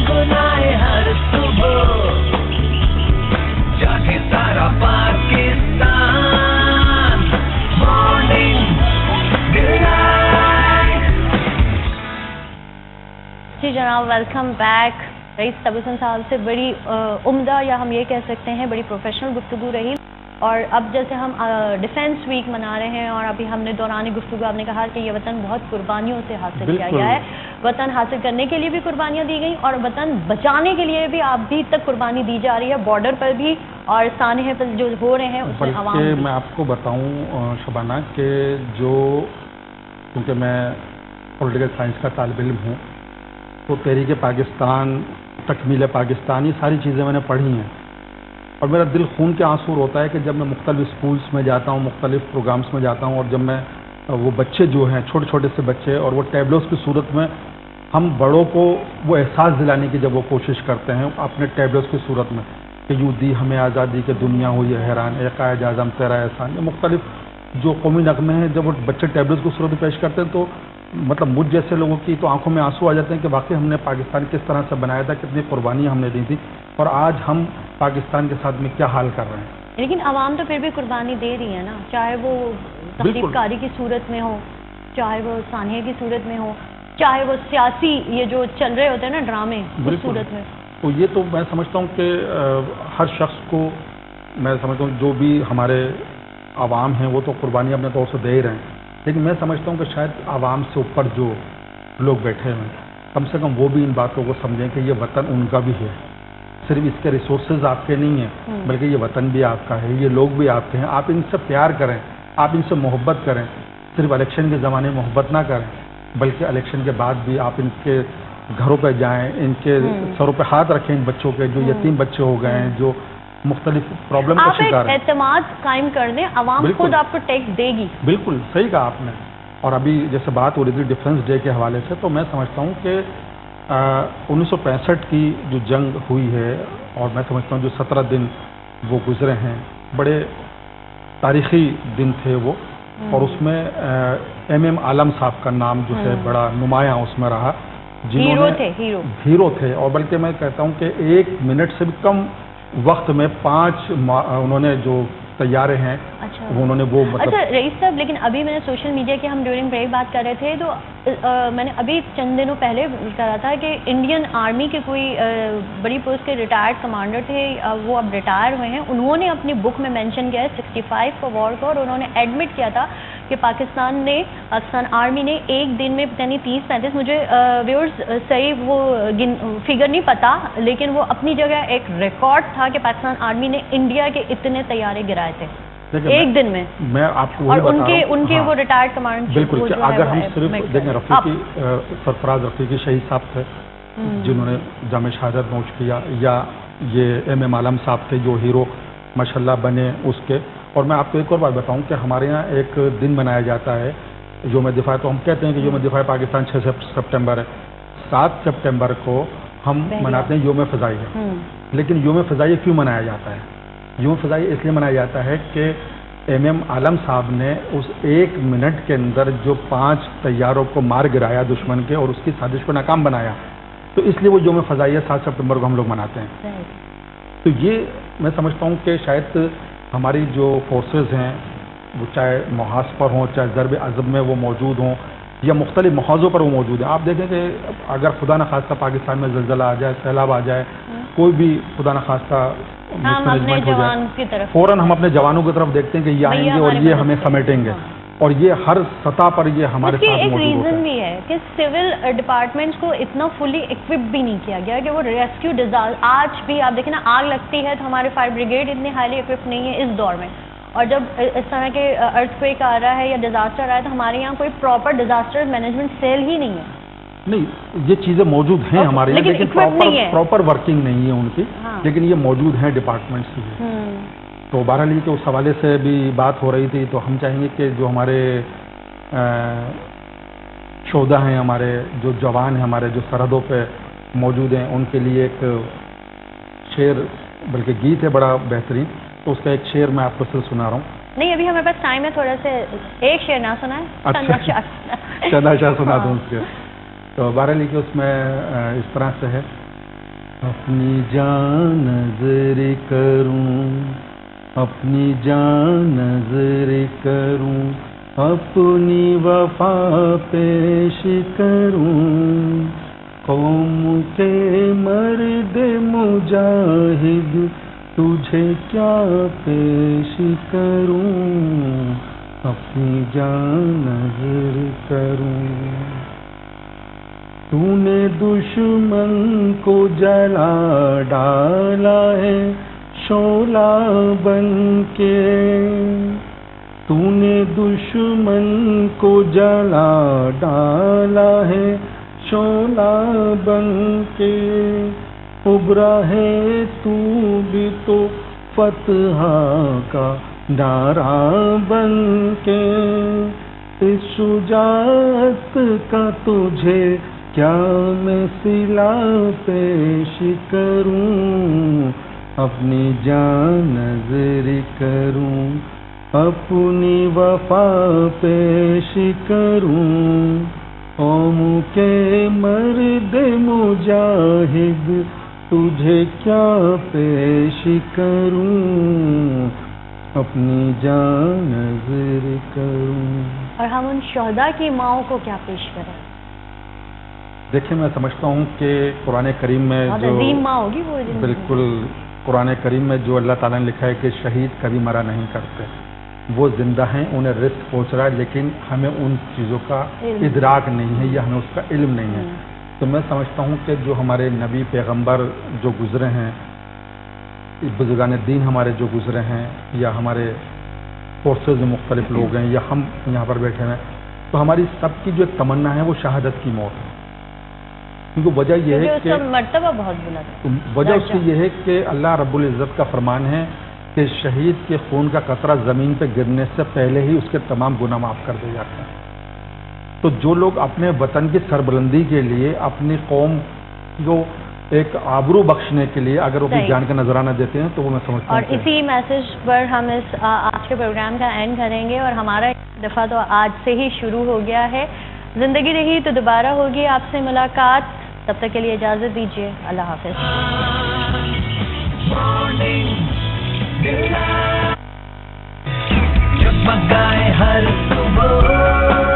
गुनगुनाए हर सुबह जागे सारा पाकिस्तान मॉर्निंग डिलाइट। जी जनाब, वेलकम बैक। रईस तबसुम साहब से बड़ी उम्दा या हम ये कह सकते हैं बड़ी प्रोफेशनल गुफ्तगू रही। और अब जैसे हम डिफेंस वीक मना रहे हैं और अभी हमने दौरान गुफ्तगू आपने कहा कि ये वतन बहुत कुर्बानियों से हासिल किया गया है। वतन हासिल करने के लिए भी कुर्बानियाँ दी गई और वतन बचाने के लिए भी अभी तक कुर्बानी दी जा रही है, बॉर्डर पर भी और सानहे पर जो हो रहे हैं उसमें आवाम। मैं आपको बताऊँ शबाना कि जो क्योंकि मैं पॉलिटिकल साइंस का तालिब इल्म हूँ तो तहरीक पाकिस्तान, तकमील पाकिस्तान, ये सारी चीज़ें मैंने पढ़ी हैं और मेरा दिल खून के आंसू होता है कि जब मैं मुख्तलिफ स्कूल्स में जाता हूँ, मुख्तलिफ प्रोग्राम्स में जाता हूँ और जब मैं वो बच्चे जो हैं छोटे छोटे से बच्चे और वो टैबलोस की सूरत में हम बड़ों को वो एहसास दिलाने की जब वो कोशिश करते हैं अपने टैबलोस की सूरत में कि यूँ दी हमें आज़ादी के दुनिया हुई है हैरान, ए कायद आज़म तेरा एहसान, ये मुख्तलिफ जो कौमी नगमे हैं जब वो बच्चे टैबलेट्स की सूरत में पेश करते हैं तो मतलब मुझ जैसे लोगों की तो आंखों में आंसू आ जाते हैं कि वाकई हमने पाकिस्तान किस तरह से बनाया था, कितनी कुर्बानियाँ हमने दी थी और आज हम पाकिस्तान के साथ में क्या हाल कर रहे हैं। लेकिन आवाम तो फिर भी कुर्बानी दे रही है ना, चाहे वो तहरीककारी की सूरत में हो, चाहे वो सानहे की सूरत में हो, चाहे वो सियासी ये जो चल रहे होते हैं ना ड्रामे उस सूरत में। तो ये तो मैं समझता हूँ कि हर शख्स को मैं समझता हूँ जो भी हमारे आवाम हैं वो तो कुर्बानी अपने तौर से दे ही रहे हैं, लेकिन मैं समझता हूँ कि शायद आवाम से ऊपर जो लोग बैठे हैं कम से कम वो भी इन बातों को समझें कि ये वतन उनका भी है, सिर्फ इसके रिसोर्सेज आपके नहीं हैं बल्कि ये वतन भी आपका है, ये लोग भी आपके हैं। आप इनसे प्यार करें, आप इनसे मोहब्बत करें, सिर्फ इलेक्शन के ज़माने में मोहब्बत ना करें बल्कि इलेक्शन के बाद भी आप इनके घरों पर जाएँ, इनके सरों पर हाथ रखें, इन बच्चों के जो यतीम बच्चे हो गए हैं, जो मुख्तलिफ प्रॉब्लम का शिकार है। एतमाद कायम कर दें, आवाम खुद आपको टैक्स देगी। बिल्कुल सही कहा आपने। और अभी जैसे बात हो रही थी डिफेंस डे के हवाले से तो मैं समझता हूँ कि 1965 की जो जंग हुई है और मैं समझता हूँ जो 17 दिन वो गुजरे हैं बड़े तारीख़ी दिन थे वो और उसमें MM आलम साहब का नाम जो है बड़ा नुमायाँ उसमें रहा, जिन्होंने हीरो थे और बल्कि मैं कहता हूँ कि 1 मिनट से भी कम वक्त में 5 उन्होंने जो तैयारे हैं। अच्छा उन्होंने वो मतलब अच्छा रईस साहब, लेकिन अभी मैंने सोशल मीडिया की हम ड्यूरिंग ब्रेक बात कर रहे थे तो मैंने अभी चंद दिनों पहले कहा था कि इंडियन आर्मी के कोई बड़ी पोस्ट के रिटायर्ड कमांडर थे, वो अब रिटायर हुए हैं, उन्होंने अपनी बुक में मेंशन किया है 65 का वॉर का और उन्होंने एडमिट किया था कि पाकिस्तान आर्मी ने एक दिन में पता नहीं 30-35 मुझे व्यूअर्स सही वो फिगर नहीं पता लेकिन वो अपनी जगह एक रिकॉर्ड था कि पाकिस्तान आर्मी ने इंडिया के इतने तैयारे गिराए थे एक दिन में। मैं आपको और उनके वो रिटायर्ड कमांडर बिल्कुल कि अगर हम सिर्फ देखें रफ़ीकी सरफराज रफ़ीकी शहीद साहब थे जिन्होंने जामे शहादत नोश किया या ये MM आलम साहब थे जो हीरो माशाल्लाह बने उसके। और मैं आपको एक और बात बताऊं कि हमारे यहाँ एक दिन मनाया जाता है योम दिफा, तो हम कहते हैं कि योम दिफा पाकिस्तान 6 सितंबर है, 7 सितंबर को हम मनाते हैं योम फ़िज़ाइया। लेकिन योम फ़िज़ाइया क्यों मनाया जाता है? योम फ़िज़ाइया इसलिए मनाया जाता है कि MM आलम साहब ने उस 1 मिनट के अंदर जो 5 तैयारों को मार गिराया दुश्मन के और उसकी साजिश को नाकाम बनाया, तो इसलिए वो योम फ़िज़ाइया 7 सितंबर को हम लोग मनाते हैं। तो ये मैं समझता हूँ कि शायद हमारी जो फोर्सेस हैं वो चाहे मुहास पर हों, चाहे ज़रब अज़ब में वो मौजूद हों या मुख्तलिफ महाज़ों पर वो मौजूद हैं। आप देखें कि अगर खुदा न खास्ता पाकिस्तान में ज़लज़ला आ जाए, सैलाब आ जाए, कोई भी खुदा न खास्ता मिसमैनेजमेंट हो जाए, फ़ौरन हम अपने जवानों की तरफ देखते हैं कि ये आएंगे और ये हमें समेटेंगे और ये हर सतह पर ये हमारे साथ मौजूद होता है। रीज़न भी है कि सिविल डिपार्टमेंट्स को इतना फुली इक्विप भी नहीं किया गया कि वो रेस्क्यू डिजास्टर, आज भी आप देखें ना आग लगती है तो हमारे फायर ब्रिगेड इतनी हाईली इक्विप नहीं है इस दौर में, और जब इस तरह के अर्थक्वेक आ रहा है या डिजास्टर आ रहा है तो हमारे यहाँ कोई प्रॉपर डिजास्टर मैनेजमेंट सेल ही नहीं है। नहीं, ये चीज़ें मौजूद हैं हमारे यहाँ लेकिन प्रॉपर वर्किंग नहीं है उनकी। लेकिन ये मौजूद हैं डिपार्टमेंट्स की। तो बहरहाल के उस हवाले से भी बात हो रही थी तो हम चाहेंगे कि जो हमारे शोधा हैं, हमारे जो जवान हैं, हमारे जो सरहदों पे मौजूद हैं, उनके लिए एक शेर बल्कि गीत है बड़ा बेहतरीन, तो उसका एक शेर मैं आपको सिर्फ सुना रहा हूँ। नहीं अभी हमारे पास टाइम है थोड़ा से, एक शेर ना सुना है। अच्छा चंदा शाह सुना दूँ उसके। तो बहरहाल कि उसमें इस तरह से है اپنی جان نظر کروں، اپنی جان نظر کروں، اپنی وفا پیش کروں، قوم کے مرد مجاہد تجھے کیا پیش کروں، اپنی جان نظر کروں۔ تو نے دشمن کو جلا ڈالا ہے شعلہ بن کے، تو نے دشمن کو جلا ڈالا ہے شعلہ بن کے، ابھرا ہے تو بھی تو فتح کا نعرہ بن کے، اس شجاعت کا تجھے کیا میں صلہ پیش کروں، اپنی جان نظر کروں، اپنی وفا پیش کروں، قوم کے مرد مجاہد تجھے کیا پیش کروں، اپنی جان نظر کروں۔ اور ہم ان شہداء کی ماؤں کو کیا پیش کریں؟ دیکھیں، میں سمجھتا ہوں کہ قرآن کریم میں بہت جو عظیم ماں ہوگی وہ، بالکل قرآن کریم میں جو اللہ تعالیٰ نے لکھا ہے کہ شہید کبھی مرا نہیں کرتے، وہ زندہ ہیں، انہیں رزق پہنچ رہا ہے، لیکن ہمیں ان چیزوں کا ادراک نہیں ہے یا ہمیں اس کا علم نہیں ہے۔ تو میں سمجھتا ہوں کہ جو ہمارے نبی پیغمبر جو گزرے ہیں، بزرگان دین ہمارے جو گزرے ہیں، یا ہمارے فورسز میں مختلف لوگ ہیں، یا ہم یہاں پر بیٹھے ہیں، تو ہماری سب کی جو ایک تمنا ہے وہ شہادت کی موت ہے، کیونکہ وجہ یہ ہے کہ مرتبہ بہت بلند ہے۔ وجہ اس کی یہ ہے کہ اللہ رب العزت کا فرمان ہے کہ شہید کے خون کا قطرہ زمین پہ گرنے سے پہلے ہی اس کے تمام گناہ معاف کر دیے جاتے ہیں۔ تو جو لوگ اپنے وطن کی سربلندی کے لیے، اپنی قوم کو ایک آبرو بخشنے کے لیے اگر وہ اپنی جان کا نذرانہ دیتے ہیں تو وہ میں سمجھتا ہوں۔ اور اسی میسج پر ہم اس آج کے پروگرام کا اینڈ کریں گے، اور ہمارا دفعہ تو آج سے ہی شروع ہو گیا ہے۔ زندگی رہی تو دوبارہ ہوگی آپ سے ملاقات، تب تک کے لیے اجازت دیجیے، اللہ حافظ۔ جگمگائے ہر صبح